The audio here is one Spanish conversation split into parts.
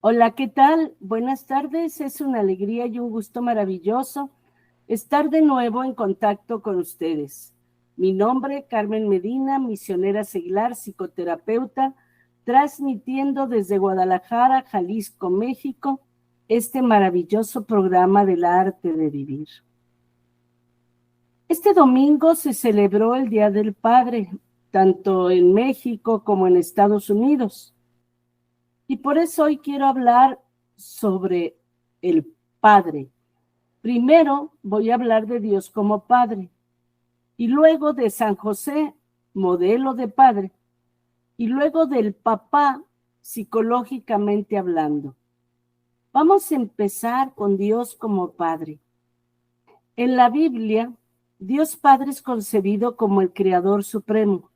Hola, ¿qué tal? Buenas tardes. Es una alegría y un gusto maravilloso estar de nuevo en contacto con ustedes. Mi nombre, Carmen Medina, misionera seglar, psicoterapeuta, transmitiendo desde Guadalajara, Jalisco, México, este maravilloso programa del arte de vivir. Este domingo se celebró el Día del Padre, tanto en México como en Estados Unidos. Y por eso hoy quiero hablar sobre el Padre. Primero voy a hablar de Dios como Padre y luego de San José, modelo de padre, y luego del papá, psicológicamente hablando. Vamos a empezar con Dios como Padre. En la Biblia, Dios Padre es concebido como el Creador Supremo,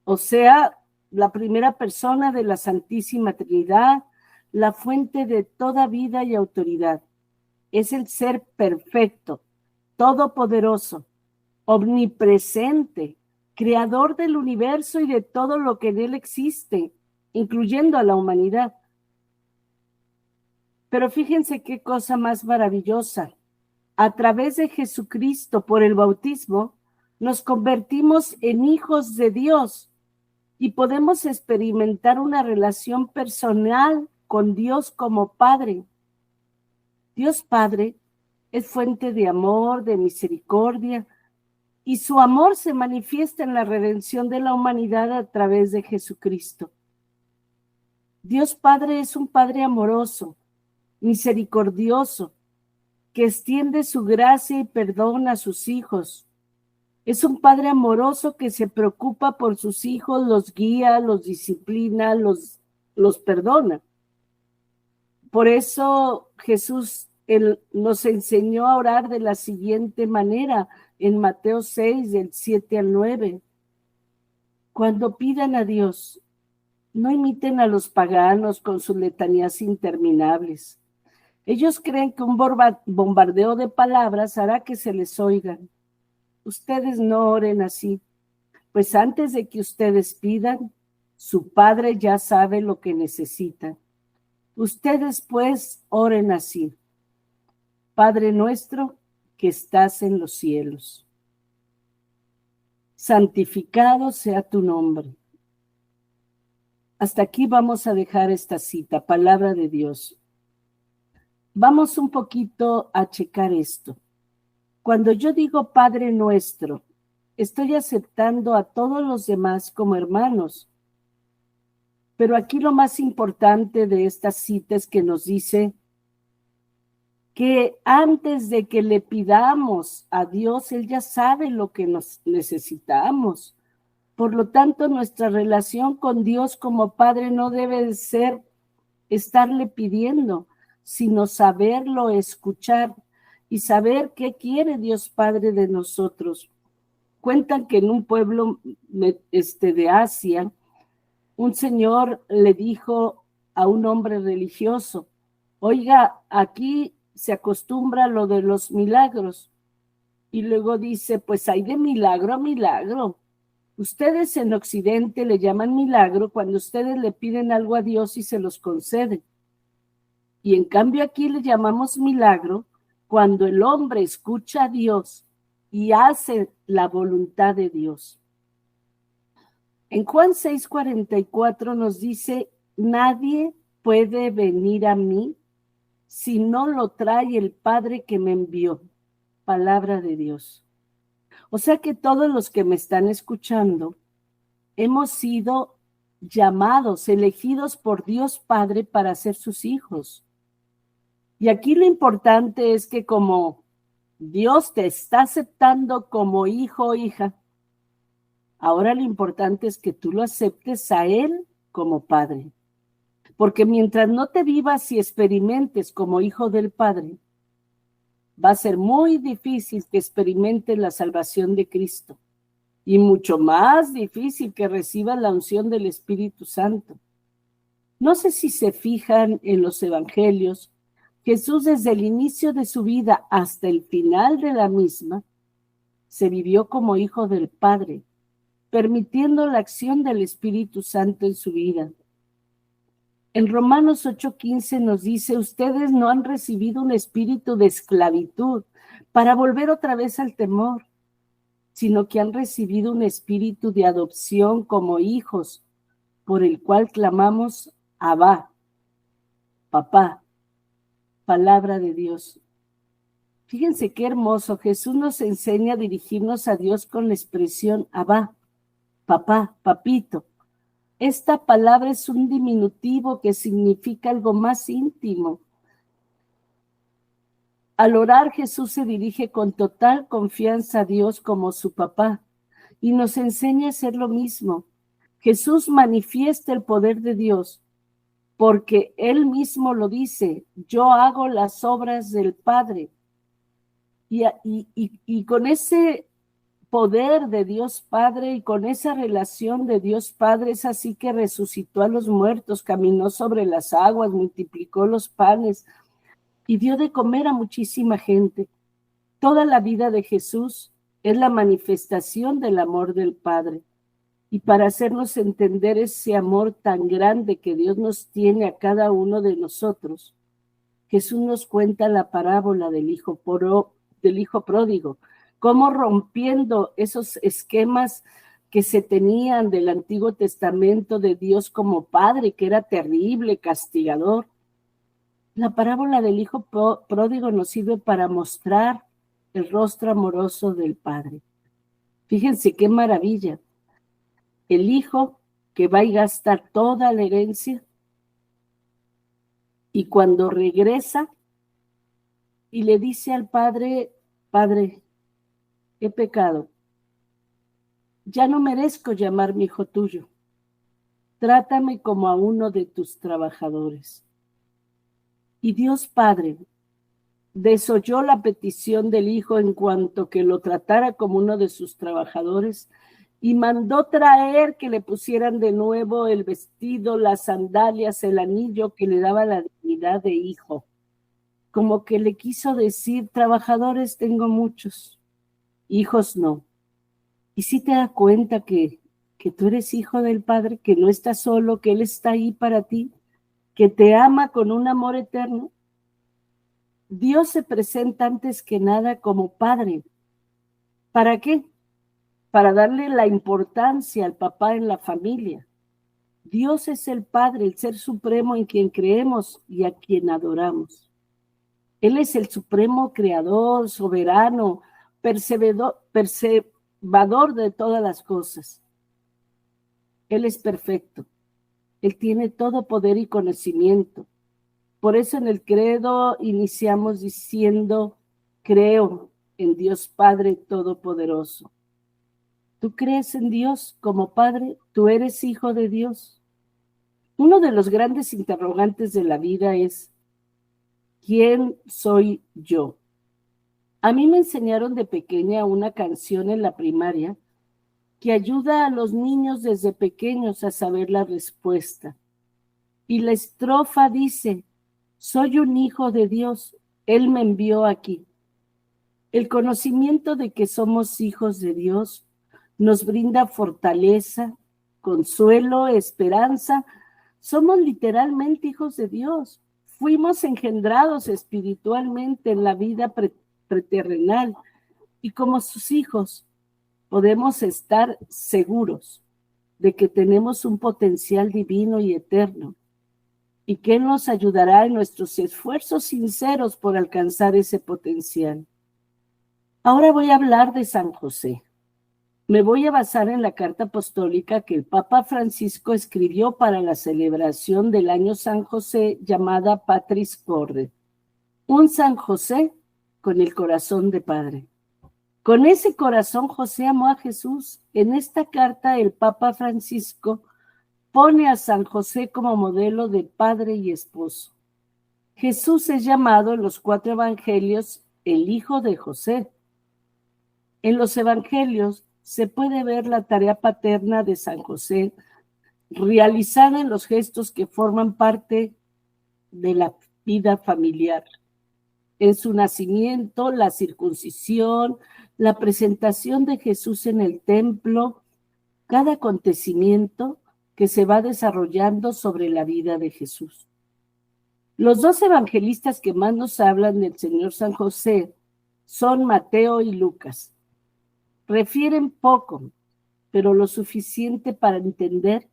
o sea, la primera persona de la Santísima Trinidad, la fuente de toda vida y autoridad. Es el ser perfecto, todopoderoso, omnipresente, creador del universo y de todo lo que en él existe, incluyendo a la humanidad. Pero fíjense qué cosa más maravillosa. A través de Jesucristo, por el bautismo, nos convertimos en hijos de Dios y podemos experimentar una relación personal con Dios como Padre. Dios Padre es fuente de amor, de misericordia, y su amor se manifiesta en la redención de la humanidad a través de Jesucristo. Dios Padre es un Padre amoroso, misericordioso, que extiende su gracia y perdón a sus hijos. Es un Padre amoroso que se preocupa por sus hijos, los guía, los disciplina, los perdona. Por eso Jesús nos enseñó a orar de la siguiente manera en Mateo 6, del 7 al 9. Cuando pidan a Dios, no imiten a los paganos con sus letanías interminables. Ellos creen que un bombardeo de palabras hará que se les oigan. Ustedes no oren así, pues antes de que ustedes pidan, su Padre ya sabe lo que necesitan. Ustedes pues oren así. Padre nuestro que estás en los cielos, santificado sea tu nombre. Hasta aquí vamos a dejar esta cita, palabra de Dios. Vamos un poquito a checar esto. Cuando yo digo Padre nuestro, estoy aceptando a todos los demás como hermanos. Pero aquí lo más importante de esta cita es que nos dice que antes de que le pidamos a Dios, Él ya sabe lo que nos necesitamos. Por lo tanto, nuestra relación con Dios como Padre no debe ser estarle pidiendo, sino saberlo escuchar y saber qué quiere Dios Padre de nosotros. Cuentan que en un pueblo de Asia, un señor le dijo a un hombre religioso: oiga, aquí se acostumbra lo de los milagros. Y luego dice: pues hay de milagro a milagro. Ustedes en Occidente le llaman milagro cuando ustedes le piden algo a Dios y se los concede. Y en cambio aquí le llamamos milagro cuando el hombre escucha a Dios y hace la voluntad de Dios. En Juan 6:44 nos dice: nadie puede venir a mí si no lo trae el Padre que me envió. Palabra de Dios. O sea que todos los que me están escuchando hemos sido llamados, elegidos por Dios Padre para ser sus hijos. Y aquí lo importante es que como Dios te está aceptando como hijo o hija, ahora lo importante es que tú lo aceptes a Él como Padre. Porque mientras no te vivas y experimentes como hijo del Padre, va a ser muy difícil que experimentes la salvación de Cristo y mucho más difícil que recibas la unción del Espíritu Santo. No sé si se fijan en los evangelios, Jesús desde el inicio de su vida hasta el final de la misma se vivió como hijo del Padre, permitiendo la acción del Espíritu Santo en su vida. En Romanos 8:15 nos dice, ustedes no han recibido un espíritu de esclavitud para volver otra vez al temor, sino que han recibido un espíritu de adopción como hijos, por el cual clamamos, Abba, papá, palabra de Dios. Fíjense qué hermoso, Jesús nos enseña a dirigirnos a Dios con la expresión Abba, papá, papito. Esta palabra es un diminutivo que significa algo más íntimo. Al orar, Jesús se dirige con total confianza a Dios como su papá y nos enseña a hacer lo mismo. Jesús manifiesta el poder de Dios porque Él mismo lo dice, yo hago las obras del Padre. Y con ese poder de Dios Padre y con esa relación de Dios Padre es así que resucitó a los muertos, caminó sobre las aguas, multiplicó los panes y dio de comer a muchísima gente. Toda la vida de Jesús es la manifestación del amor del Padre. Y para hacernos entender ese amor tan grande que Dios nos tiene a cada uno de nosotros, Jesús nos cuenta la parábola del hijo pródigo, cómo rompiendo esos esquemas que se tenían del Antiguo Testamento de Dios como Padre, que era terrible, castigador. La parábola del hijo pródigo nos sirve para mostrar el rostro amoroso del Padre. Fíjense qué maravilla. El hijo que va y gasta toda la herencia y cuando regresa y le dice al padre, Padre, he pecado, ya no merezco llamarme hijo tuyo, trátame como a uno de tus trabajadores. Y Dios Padre desoyó la petición del hijo en cuanto que lo tratara como uno de sus trabajadores y mandó traer que le pusieran de nuevo el vestido, las sandalias, el anillo que le daba la dignidad de hijo. Como que le quiso decir, trabajadores tengo muchos, hijos no. Y si te das cuenta que tú eres hijo del Padre, que no estás solo, que Él está ahí para ti, que te ama con un amor eterno. Dios se presenta antes que nada como Padre. ¿Para qué? Para darle la importancia al papá en la familia. Dios es el Padre, el Ser Supremo en quien creemos y a quien adoramos. Él es el supremo creador, soberano, perseverador de todas las cosas. Él es perfecto. Él tiene todo poder y conocimiento. Por eso en el credo iniciamos diciendo, creo en Dios Padre Todopoderoso. ¿Tú crees en Dios como Padre? ¿Tú eres hijo de Dios? Uno de los grandes interrogantes de la vida es, ¿quién soy yo? A mí me enseñaron de pequeña una canción en la primaria que ayuda a los niños desde pequeños a saber la respuesta. Y la estrofa dice, soy un hijo de Dios, Él me envió aquí. El conocimiento de que somos hijos de Dios nos brinda fortaleza, consuelo, esperanza. Somos literalmente hijos de Dios. Fuimos engendrados espiritualmente en la vida preterrenal y como sus hijos podemos estar seguros de que tenemos un potencial divino y eterno y que Él nos ayudará en nuestros esfuerzos sinceros por alcanzar ese potencial. Ahora voy a hablar de San José. Me voy a basar en la carta apostólica que el Papa Francisco escribió para la celebración del año San José llamada Patris Corde. Un San José con el corazón de padre. Con ese corazón José amó a Jesús. En esta carta el Papa Francisco pone a San José como modelo de padre y esposo. Jesús es llamado en los 4 evangelios el hijo de José. En los evangelios se puede ver la tarea paterna de San José realizada en los gestos que forman parte de la vida familiar. En su nacimiento, la circuncisión, la presentación de Jesús en el templo, cada acontecimiento que se va desarrollando sobre la vida de Jesús. Los dos evangelistas que más nos hablan del Señor San José son Mateo y Lucas. Refieren poco, pero lo suficiente para entender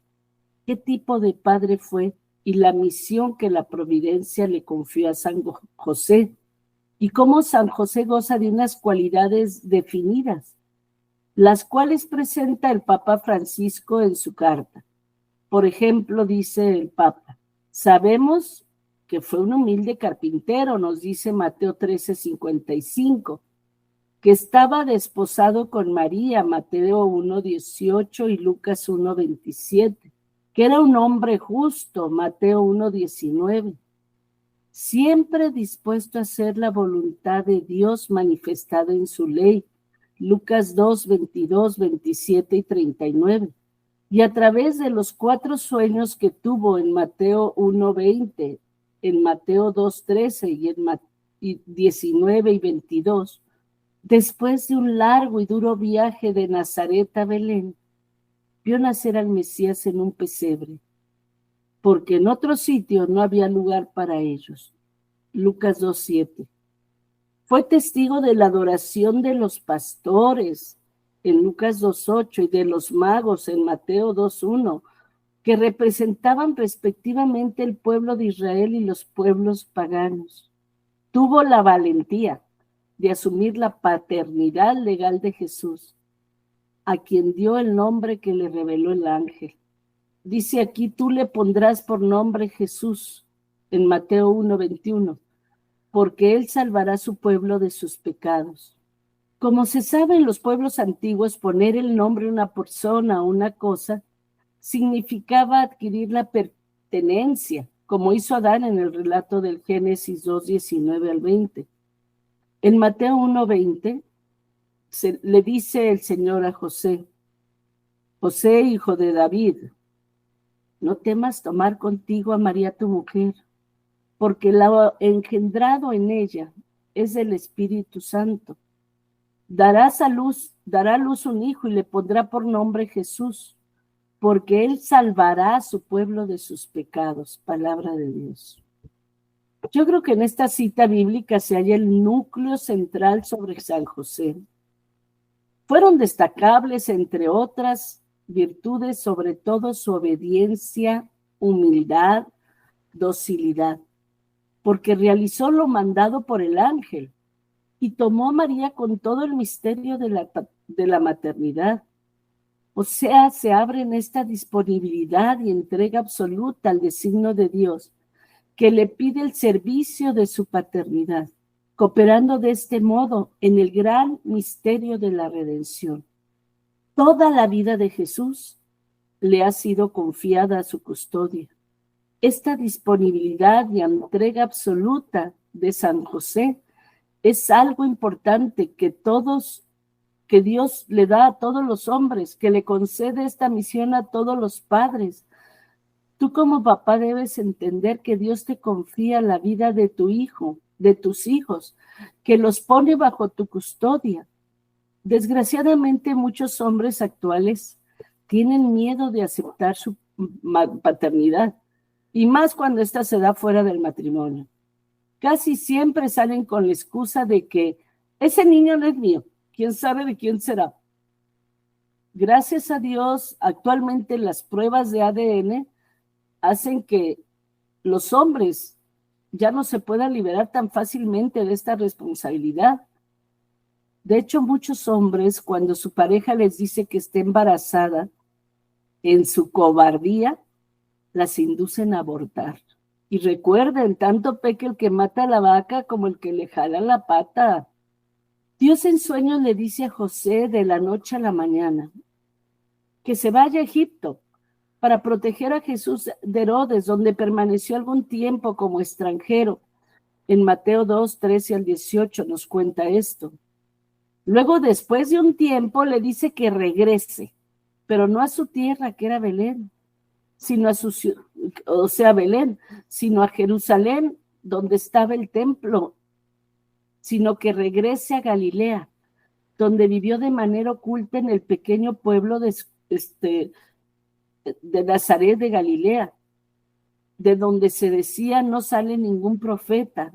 qué tipo de padre fue y la misión que la providencia le confió a San José, y cómo San José goza de unas cualidades definidas, las cuales presenta el Papa Francisco en su carta. Por ejemplo, dice el Papa, sabemos que fue un humilde carpintero, nos dice Mateo 13:55, que estaba desposado con María, Mateo 1:18 y Lucas 1:27, que era un hombre justo, Mateo 1:19, siempre dispuesto a hacer la voluntad de Dios manifestada en su ley, Lucas 2:22, 27 y 39, y a través de los 4 sueños que tuvo en Mateo 1:20, en Mateo 2:13 y en 19 y 22, después de un largo y duro viaje de Nazaret a Belén, vio nacer al Mesías en un pesebre, porque en otro sitio no había lugar para ellos. Lucas 2:7. Fue testigo de la adoración de los pastores en Lucas 2:8 y de los magos en Mateo 2:1, que representaban respectivamente el pueblo de Israel y los pueblos paganos. Tuvo la valentía de asumir la paternidad legal de Jesús, a quien dio el nombre que le reveló el ángel. Dice aquí, tú le pondrás por nombre Jesús, en Mateo 1:21, porque él salvará a su pueblo de sus pecados. Como se sabe en los pueblos antiguos, poner el nombre a una persona o una cosa significaba adquirir la pertenencia, como hizo Adán en el relato del Génesis 2:19 al 20. En Mateo 1:20 le dice el Señor a José, José, hijo de David, no temas tomar contigo a María tu mujer, porque lo engendrado en ella es el Espíritu Santo. Dará a luz un hijo y le pondrá por nombre Jesús, porque él salvará a su pueblo de sus pecados. Palabra de Dios. Yo creo que en esta cita bíblica se halla el núcleo central sobre San José. Fueron destacables, entre otras virtudes, sobre todo su obediencia, humildad, docilidad, porque realizó lo mandado por el ángel y tomó a María con todo el misterio de la maternidad. O sea, se abre en esta disponibilidad y entrega absoluta al designio de Dios, que le pide el servicio de su paternidad, cooperando de este modo en el gran misterio de la redención. Toda la vida de Jesús le ha sido confiada a su custodia. Esta disponibilidad y entrega absoluta de San José es algo importante que Dios le da a todos los hombres, que le concede esta misión a todos los padres. Tú como papá debes entender que Dios te confía la vida de tu hijo, de tus hijos, que los pone bajo tu custodia. Desgraciadamente, muchos hombres actuales tienen miedo de aceptar su paternidad, y más cuando ésta se da fuera del matrimonio. Casi siempre salen con la excusa de que ese niño no es mío, quién sabe de quién será. Gracias a Dios, actualmente las pruebas de ADN hacen que los hombres ya no se puedan liberar tan fácilmente de esta responsabilidad. De hecho, muchos hombres, cuando su pareja les dice que está embarazada, en su cobardía, las inducen a abortar. Y recuerden, tanto peca el que mata a la vaca como el que le jala la pata. Dios en sueños le dice a José de la noche a la mañana que se vaya a Egipto para proteger a Jesús de Herodes, donde permaneció algún tiempo como extranjero. En Mateo 2:13 al 18 nos cuenta esto. Luego, después de un tiempo, le dice que regrese, pero no a su tierra, que era Belén, sino Belén, sino a Jerusalén, donde estaba el templo, sino que regrese a Galilea, donde vivió de manera oculta en el pequeño pueblo de Nazaret de Galilea, de donde se decía no sale ningún profeta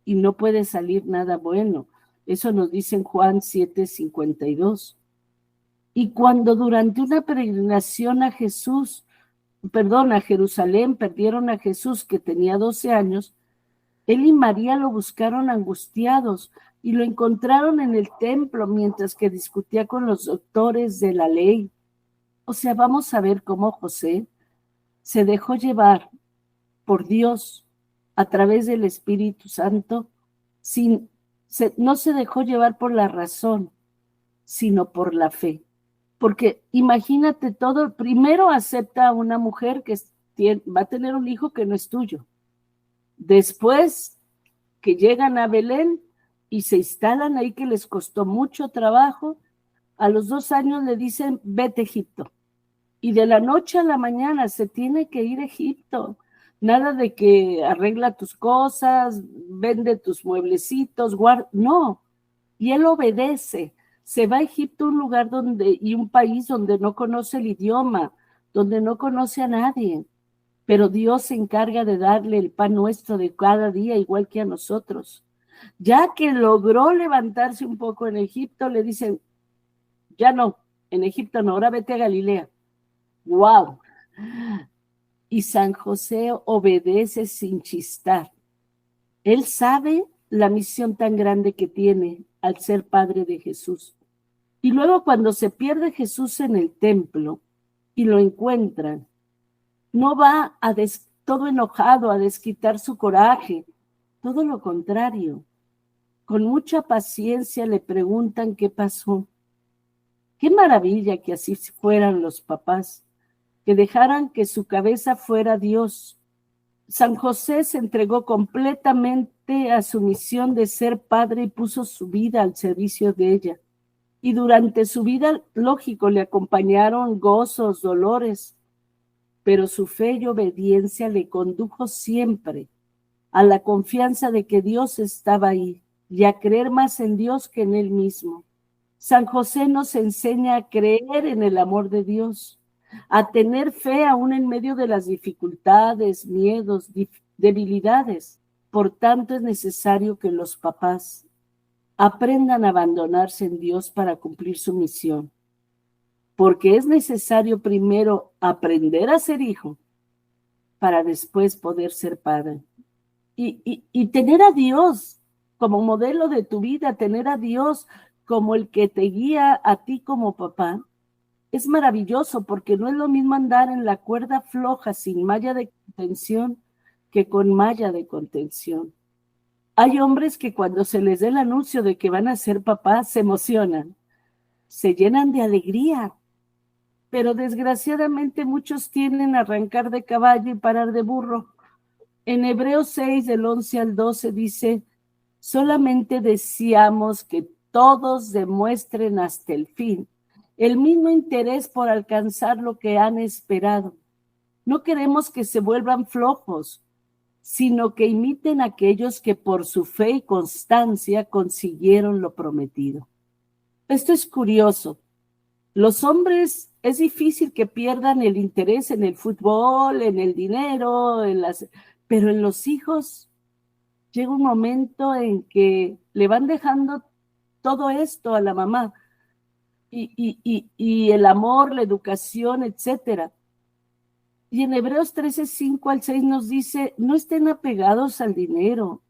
y no puede salir nada bueno. Eso nos dice en Juan 7:52. Y cuando durante una peregrinación a Jerusalén, perdieron a Jesús, que tenía 12 años, él y María lo buscaron angustiados y lo encontraron en el templo mientras que discutía con los doctores de la ley. O sea, vamos a ver cómo José se dejó llevar por Dios a través del Espíritu Santo, no se dejó llevar por la razón, sino por la fe. Porque imagínate todo, primero acepta a una mujer que va a tener un hijo que no es tuyo. Después que llegan a Belén y se instalan ahí, que les costó mucho trabajo, a los 2 años le dicen, vete a Egipto. Y de la noche a la mañana se tiene que ir a Egipto. Nada de que arregla tus cosas, vende tus mueblecitos, no. Y él obedece. Se va a Egipto, un lugar y un país donde no conoce el idioma, donde no conoce a nadie. Pero Dios se encarga de darle el pan nuestro de cada día, igual que a nosotros. Ya que logró levantarse un poco en Egipto, le dicen, ya no, en Egipto no, ahora vete a Galilea. ¡Wow! Y San José obedece sin chistar. Él sabe la misión tan grande que tiene al ser padre de Jesús. Y luego cuando se pierde Jesús en el templo y lo encuentran, no va todo enojado a desquitar su coraje, todo lo contrario. Con mucha paciencia le preguntan qué pasó. Qué maravilla que así fueran los papás, que dejaran que su cabeza fuera Dios. San José se entregó completamente a su misión de ser padre y puso su vida al servicio de ella. Y durante su vida, lógico, le acompañaron gozos, dolores, pero su fe y obediencia le condujo siempre a la confianza de que Dios estaba ahí y a creer más en Dios que en él mismo. San José nos enseña a creer en el amor de Dios, a tener fe aún en medio de las dificultades, miedos, debilidades. Por tanto, es necesario que los papás aprendan a abandonarse en Dios para cumplir su misión, porque es necesario primero aprender a ser hijo para después poder ser padre. Y tener a Dios como modelo de tu vida, tener a Dios como el que te guía a ti como papá, es maravilloso, porque no es lo mismo andar en la cuerda floja sin malla de contención que con malla de contención. Hay hombres que cuando se les dé el anuncio de que van a ser papás se emocionan, se llenan de alegría, pero desgraciadamente muchos tienden a arrancar de caballo y parar de burro. En Hebreos 6, del 11 al 12 dice, solamente deseamos que todos demuestren hasta el fin el mismo interés por alcanzar lo que han esperado. No queremos que se vuelvan flojos, sino que imiten a aquellos que por su fe y constancia consiguieron lo prometido. Esto es curioso. Los hombres es difícil que pierdan el interés en el fútbol, en el dinero, pero en los hijos llega un momento en que le van dejando todo esto a la mamá y el amor, la educación, etcétera. Y en Hebreos 13, 5 al 6 nos dice, no estén apegados al dinero,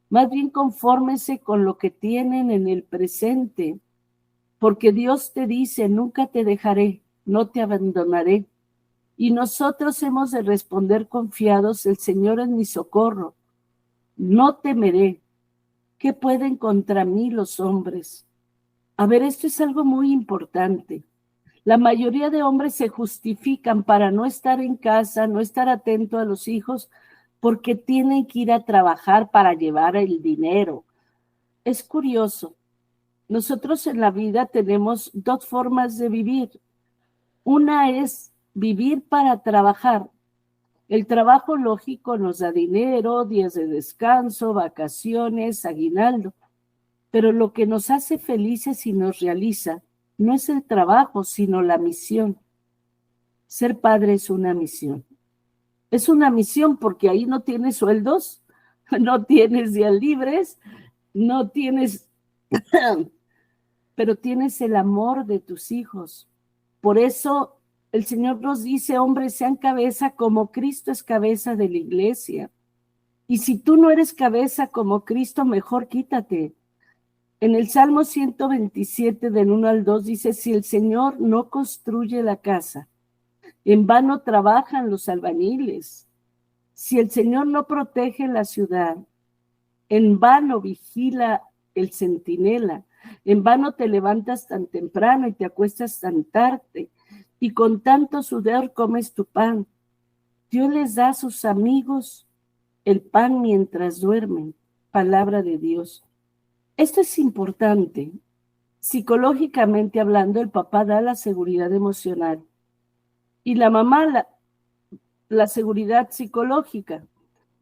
más bien confórmense con lo que tienen en el presente, porque Dios te dice, nunca te dejaré, no te abandonaré. Y nosotros hemos de responder confiados, el Señor es mi socorro, no temeré. ¿Qué pueden contra mí los hombres? A ver, esto es algo muy importante. La mayoría de hombres se justifican para no estar en casa, no estar atento a los hijos, porque tienen que ir a trabajar para llevar el dinero. Es curioso. Nosotros en la vida tenemos 2 formas de vivir. Una es vivir para trabajar. El trabajo lógico nos da dinero, días de descanso, vacaciones, aguinaldo. Pero lo que nos hace felices y nos realiza no es el trabajo, sino la misión. Ser padre es una misión. Es una misión porque ahí no tienes sueldos, no tienes días libres, no tienes, pero tienes el amor de tus hijos. Por eso el Señor nos dice, hombres, sean cabeza como Cristo es cabeza de la iglesia. Y si tú no eres cabeza como Cristo, mejor quítate. En el Salmo 127, del 1 al 2, dice, si el Señor no construye la casa, en vano trabajan los albañiles. Si el Señor no protege la ciudad, en vano vigila el centinela. En vano te levantas tan temprano y te acuestas tan tarde, y con tanto sudor comes tu pan. Dios les da a sus amigos el pan mientras duermen. Palabra de Dios. Esto es importante. Psicológicamente hablando, el papá da la seguridad emocional y la mamá la seguridad psicológica.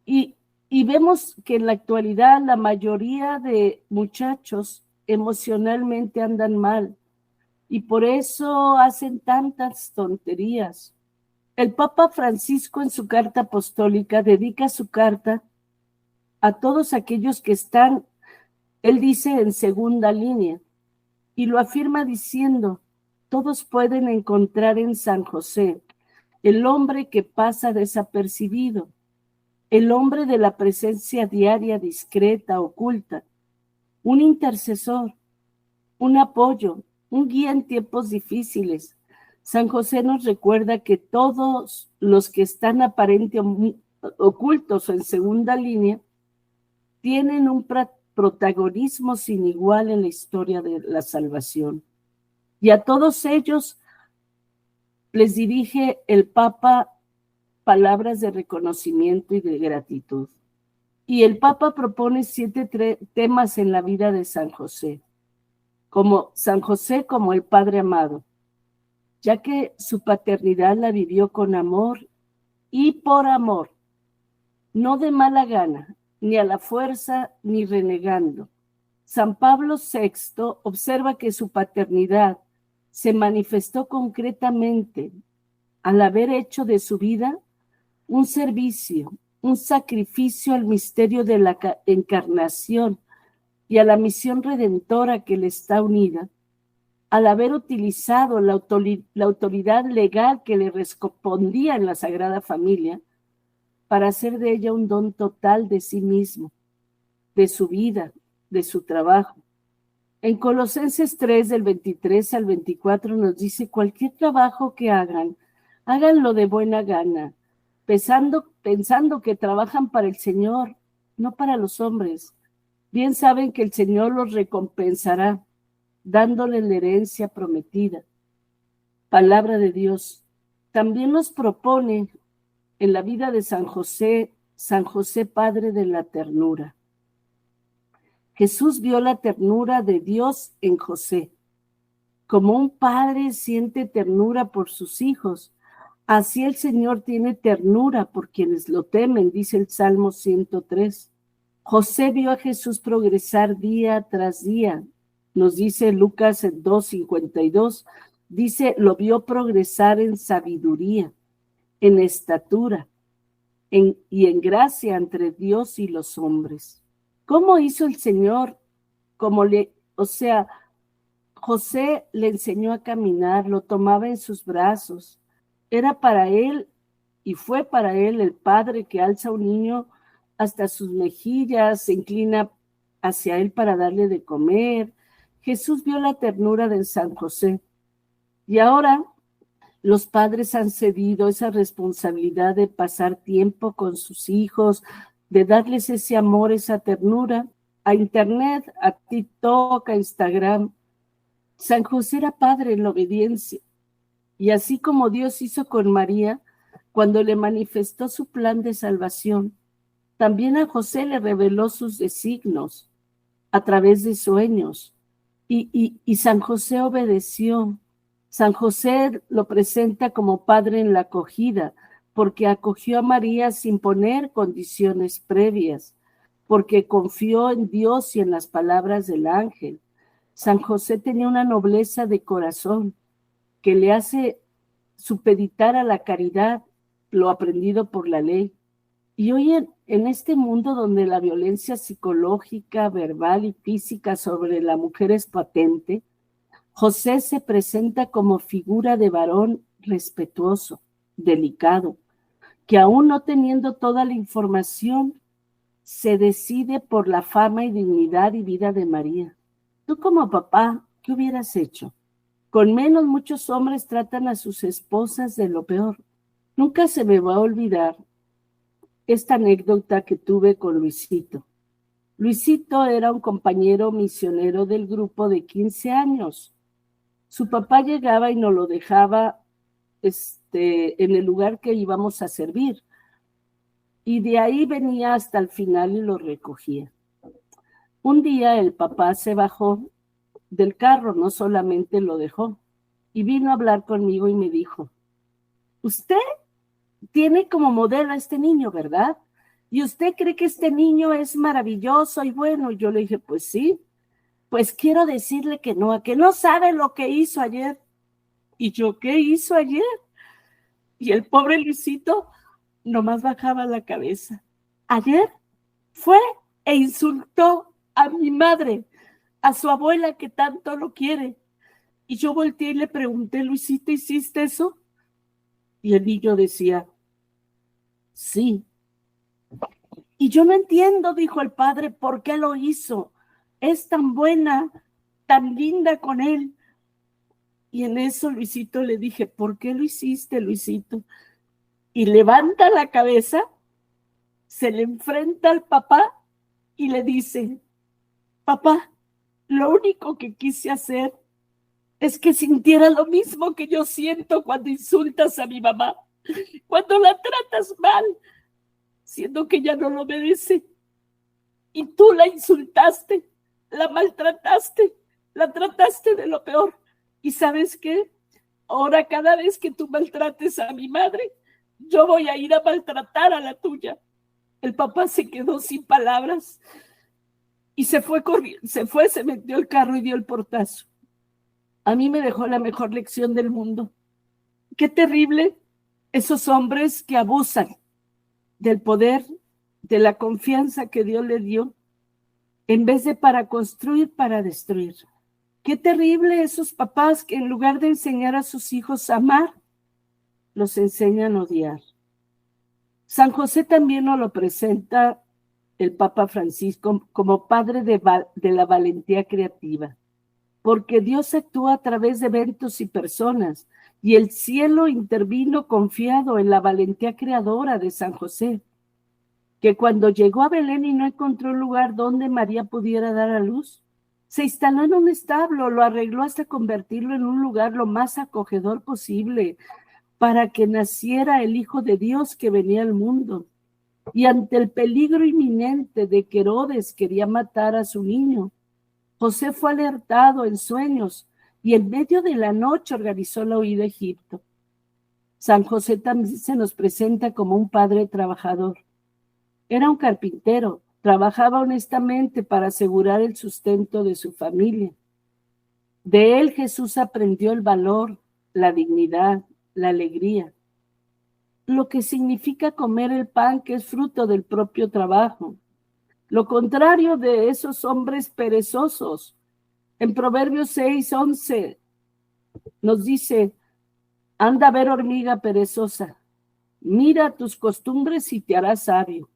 Y vemos que en la actualidad la mayoría de muchachos emocionalmente andan mal y por eso hacen tantas tonterías. El Papa Francisco en su carta apostólica dedica su carta a todos aquellos que están, él dice, en segunda línea, y lo afirma diciendo, todos pueden encontrar en San José el hombre que pasa desapercibido, el hombre de la presencia diaria, discreta, oculta, un intercesor, un apoyo, un guía en tiempos difíciles. San José nos recuerda que todos los que están aparentemente ocultos o en segunda línea tienen un protagonismo sin igual en la historia de la salvación. Y a todos ellos les dirige el Papa palabras de reconocimiento y de gratitud. Y el Papa propone 7 temas en la vida de San José, como San José como el Padre amado, ya que su paternidad la vivió con amor y por amor, no de mala gana, ni a la fuerza, ni renegando. San Pablo VI observa que su paternidad se manifestó concretamente al haber hecho de su vida un servicio, un sacrificio al misterio de la encarnación y a la misión redentora que le está unida, al haber utilizado la autoridad legal que le correspondía en la Sagrada Familia para hacer de ella un don total de sí mismo, de su vida, de su trabajo. En Colosenses 3, del 23 al 24, nos dice, cualquier trabajo que hagan, háganlo de buena gana, pensando que trabajan para el Señor, no para los hombres. Bien saben que el Señor los recompensará, dándole la herencia prometida. Palabra de Dios. También nos propone en la vida de San José Padre de la ternura. Jesús vio la ternura de Dios en José. Como un padre siente ternura por sus hijos, así el Señor tiene ternura por quienes lo temen, dice el Salmo 103. José vio a Jesús progresar día tras día, nos dice Lucas 2:52, dice, lo vio progresar en sabiduría, en estatura y en gracia entre Dios y los hombres. ¿Cómo hizo el Señor? José le enseñó a caminar, lo tomaba en sus brazos. Era para él y fue para él el padre que alza un niño hasta sus mejillas, se inclina hacia él para darle de comer. Jesús vio la ternura de San José. Y ahora los padres han cedido esa responsabilidad de pasar tiempo con sus hijos, de darles ese amor, esa ternura, a Internet, a TikTok, a Instagram. San José era padre en la obediencia. Y así como Dios hizo con María, cuando le manifestó su plan de salvación, también a José le reveló sus designios a través de sueños. Y San José obedeció. San José lo presenta como padre en la acogida, porque acogió a María sin poner condiciones previas, porque confió en Dios y en las palabras del ángel. San José tenía una nobleza de corazón que le hace supeditar a la caridad lo aprendido por la ley. Y hoy en este mundo donde la violencia psicológica, verbal y física sobre la mujer es patente, José se presenta como figura de varón respetuoso, delicado, que aún no teniendo toda la información, se decide por la fama y dignidad y vida de María. Tú como papá, ¿qué hubieras hecho? Con menos muchos hombres tratan a sus esposas de lo peor. Nunca se me va a olvidar esta anécdota que tuve con Luisito. Luisito era un compañero misionero del grupo de 15 años. Su papá llegaba y nos lo dejaba en el lugar que íbamos a servir. Y de ahí venía hasta el final y lo recogía. Un día el papá se bajó del carro, no solamente lo dejó, y vino a hablar conmigo y me dijo, usted tiene como modelo a este niño, ¿verdad? ¿Y usted cree que este niño es maravilloso y bueno? Yo le dije, pues sí, pues quiero decirle que no, a que no sabe lo que hizo ayer. ¿Y yo qué hizo ayer? Y el pobre Luisito nomás bajaba la cabeza. Ayer fue e insultó a mi madre, a su abuela que tanto lo quiere. Y yo volteé y le pregunté, Luisito, ¿hiciste eso? Y el niño decía, sí. Y yo no entiendo, dijo el padre, por qué lo hizo. Es tan buena, tan linda con él. Y en eso Luisito le dije, ¿por qué lo hiciste, Luisito? Y levanta la cabeza, se le enfrenta al papá y le dice, papá, lo único que quise hacer es que sintiera lo mismo que yo siento cuando insultas a mi mamá, cuando la tratas mal, siendo que ella no lo merece. Y tú la insultaste, la maltrataste, la trataste de lo peor. ¿Y sabes qué? Ahora cada vez que tú maltrates a mi madre, yo voy a ir a maltratar a la tuya. El papá se quedó sin palabras y se fue corriendo, se metió al carro y dio el portazo. A mí me dejó la mejor lección del mundo. Qué terrible esos hombres que abusan del poder, de la confianza que Dios le dio, en vez de para construir, para destruir. Qué terrible esos papás que en lugar de enseñar a sus hijos a amar, los enseñan a odiar. San José también nos lo presenta el Papa Francisco como padre de la valentía creativa, porque Dios actúa a través de eventos y personas, y el cielo intervino confiado en la valentía creadora de San José, que cuando llegó a Belén y no encontró un lugar donde María pudiera dar a luz, se instaló en un establo, lo arregló hasta convertirlo en un lugar lo más acogedor posible para que naciera el Hijo de Dios que venía al mundo. Y ante el peligro inminente de que Herodes quería matar a su niño, José fue alertado en sueños y en medio de la noche organizó la huida a Egipto. San José también se nos presenta como un padre trabajador. Era un carpintero, trabajaba honestamente para asegurar el sustento de su familia. De él Jesús aprendió el valor, la dignidad, la alegría, lo que significa comer el pan que es fruto del propio trabajo. Lo contrario de esos hombres perezosos. En Proverbios 6:11 nos dice, anda a ver hormiga perezosa, mira tus costumbres y te harás sabio.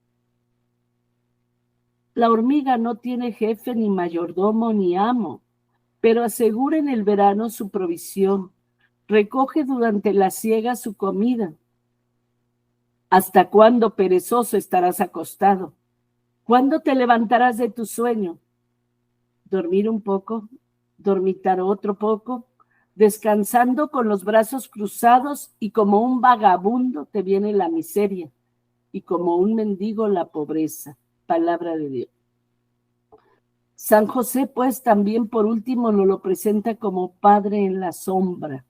La hormiga no tiene jefe, ni mayordomo, ni amo, pero asegura en el verano su provisión, recoge durante la siega su comida. ¿Hasta cuándo, perezoso, estarás acostado? ¿Cuándo te levantarás de tu sueño? Dormir un poco, dormitar otro poco, descansando con los brazos cruzados, y como un vagabundo te viene la miseria, y como un mendigo la pobreza. Palabra de Dios. San José, pues, también por último nos lo presenta como Padre en la sombra.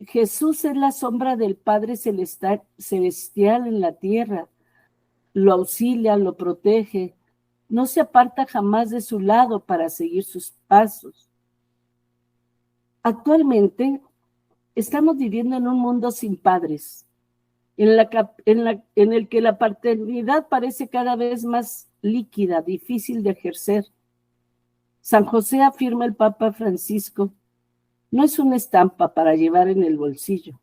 Jesús es la sombra del Padre celestial en la tierra. Lo auxilia, lo protege, no se aparta jamás de su lado para seguir sus pasos. Actualmente estamos viviendo en un mundo sin padres, en el que la paternidad parece cada vez más líquida, difícil de ejercer. San José, afirma el Papa Francisco, no es una estampa para llevar en el bolsillo.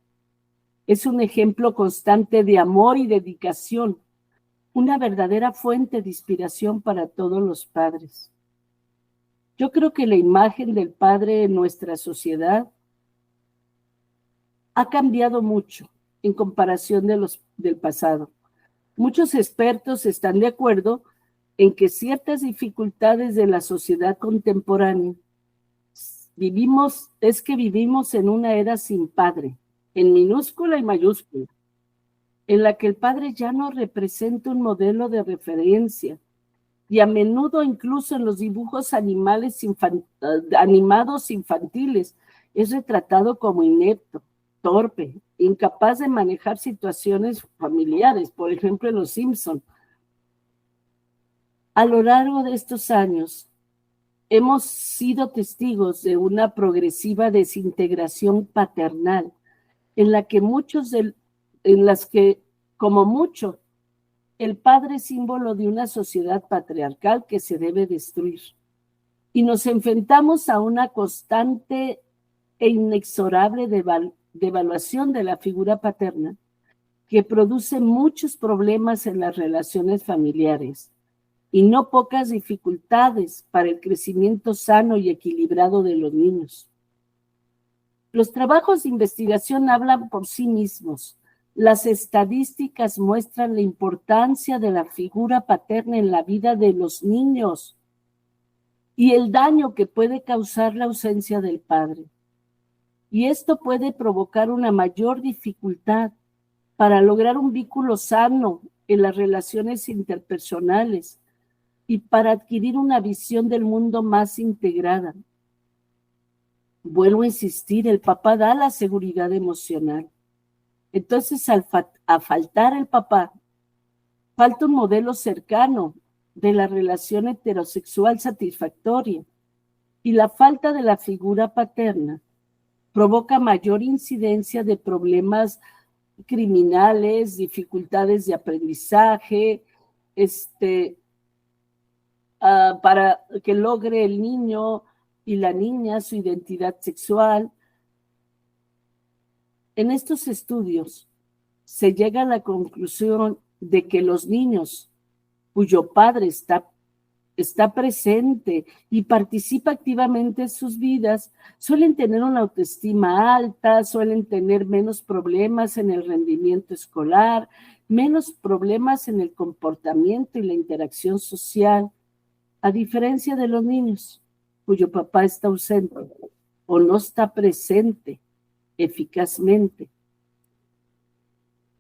Es un ejemplo constante de amor y dedicación, una verdadera fuente de inspiración para todos los padres. Yo creo que la imagen del padre en nuestra sociedad ha cambiado mucho en comparación del pasado. Muchos expertos están de acuerdo en que ciertas dificultades de la sociedad contemporánea vivimos en una era sin padre, en minúscula y mayúscula, en la que el padre ya no representa un modelo de referencia, y a menudo incluso en los dibujos animados infantiles es retratado como inepto, torpe, incapaz de manejar situaciones familiares, por ejemplo en Los Simpson. A lo largo de estos años, hemos sido testigos de una progresiva desintegración paternal, en las que, como mucho, el padre es símbolo de una sociedad patriarcal que se debe destruir. Y nos enfrentamos a una constante e inexorable devaluación de la figura paterna, que produce muchos problemas en las relaciones familiares y no pocas dificultades para el crecimiento sano y equilibrado de los niños. Los trabajos de investigación hablan por sí mismos. Las estadísticas muestran la importancia de la figura paterna en la vida de los niños y el daño que puede causar la ausencia del padre. Y esto puede provocar una mayor dificultad para lograr un vínculo sano en las relaciones interpersonales y para adquirir una visión del mundo más integrada. Vuelvo a insistir, el papá da la seguridad emocional. Entonces, a faltar el papá, falta un modelo cercano de la relación heterosexual satisfactoria, y la falta de la figura paterna provoca mayor incidencia de problemas criminales, dificultades de aprendizaje, para que logre el niño y la niña su identidad sexual. En estos estudios se llega a la conclusión de que los niños cuyo padre está presente y participa activamente en sus vidas suelen tener una autoestima alta, suelen tener menos problemas en el rendimiento escolar, menos problemas en el comportamiento y la interacción social, a diferencia de los niños cuyo papá está ausente o no está presente eficazmente.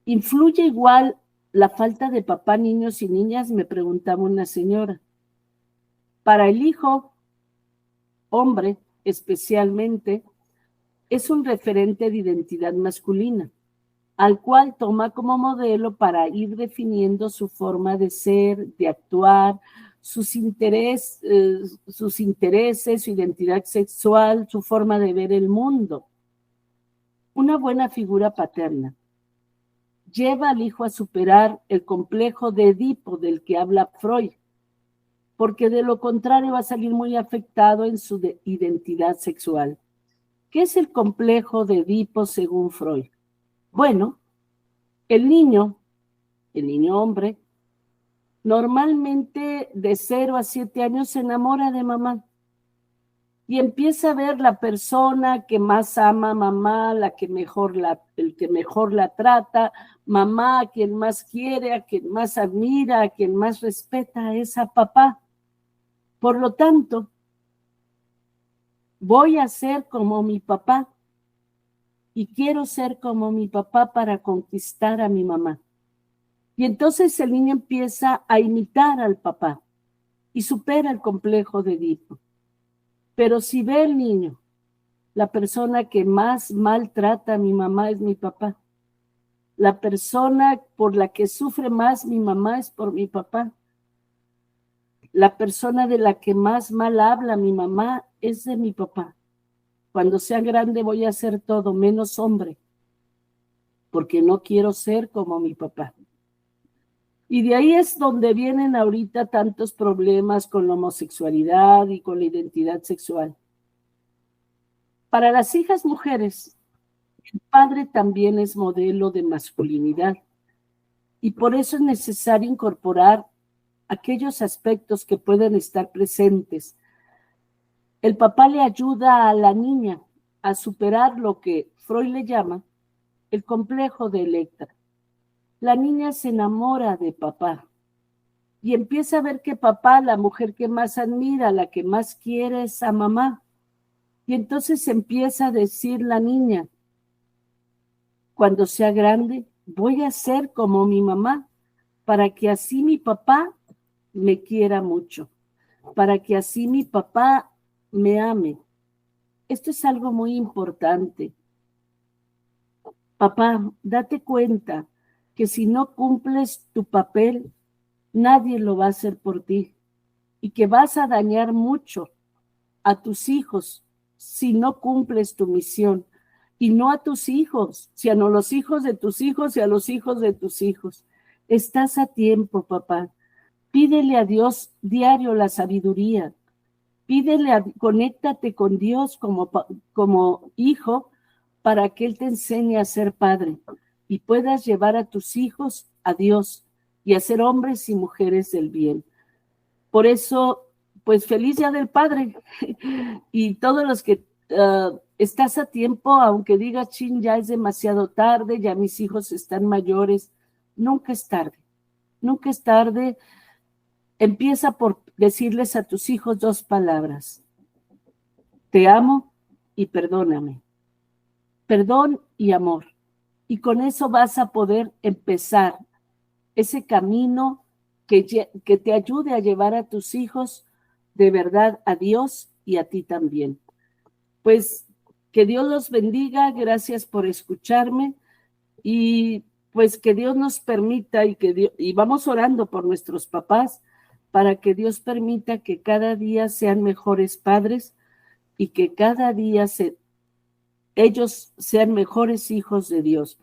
¿Influye igual la falta de papá, niños y niñas?, me preguntaba una señora. Para el hijo, hombre especialmente, es un referente de identidad masculina, al cual toma como modelo para ir definiendo su forma de ser, de actuar, sus intereses, su identidad sexual, su forma de ver el mundo. Una buena figura paterna lleva al hijo a superar el complejo de Edipo del que habla Freud, porque de lo contrario va a salir muy afectado en su identidad sexual. ¿Qué es el complejo de Edipo según Freud? Bueno, el niño hombre, normalmente de 0 a 7 años se enamora de mamá y empieza a ver la persona que más ama a mamá, el que mejor la trata, mamá a quien más quiere, a quien más admira, a quien más respeta, es a papá. Por lo tanto, voy a ser como mi papá y quiero ser como mi papá para conquistar a mi mamá. Y entonces el niño empieza a imitar al papá y supera el complejo de Edipo. Pero si ve el niño, la persona que más maltrata a mi mamá es mi papá. La persona por la que sufre más mi mamá es por mi papá. La persona de la que más mal habla mi mamá es de mi papá. Cuando sea grande voy a ser todo menos hombre, porque no quiero ser como mi papá. Y de ahí es donde vienen ahorita tantos problemas con la homosexualidad y con la identidad sexual. Para las hijas mujeres, el padre también es modelo de masculinidad y por eso es necesario incorporar aquellos aspectos que pueden estar presentes. El papá le ayuda a la niña a superar lo que Freud le llama el complejo de Electra. La niña se enamora de papá y empieza a ver que papá, la mujer que más admira, la que más quiere es a mamá. Y entonces empieza a decir la niña, cuando sea grande, voy a ser como mi mamá, para que así mi papá me quiera mucho, para que así mi papá me ame. Esto es algo muy importante. Papá, date cuenta que si no cumples tu papel, nadie lo va a hacer por ti y que vas a dañar mucho a tus hijos si no cumples tu misión. Y no a tus hijos, sino a los hijos de tus hijos y a los hijos de tus hijos. Estás a tiempo, papá. Pídele a Dios diario la sabiduría. Conéctate con Dios como hijo para que Él te enseñe a ser padre y puedas llevar a tus hijos a Dios y a ser hombres y mujeres del bien. Por eso, pues feliz Día del Padre y todos los que estás a tiempo, aunque digas, chin, ya es demasiado tarde, ya mis hijos están mayores, nunca es tarde, nunca es tarde. Empieza por decirles a tus hijos 2 palabras: te amo y perdóname. Perdón y amor. Y con eso vas a poder empezar ese camino que te ayude a llevar a tus hijos de verdad a Dios y a ti también. Pues que Dios los bendiga, gracias por escucharme y pues que Dios nos permita y vamos orando por nuestros papás para que Dios permita que cada día sean mejores padres y que cada día ellos sean mejores hijos de Dios.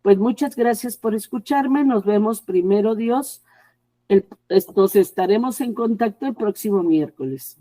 Pues muchas gracias por escucharme, nos vemos primero Dios, nos estaremos en contacto el próximo miércoles.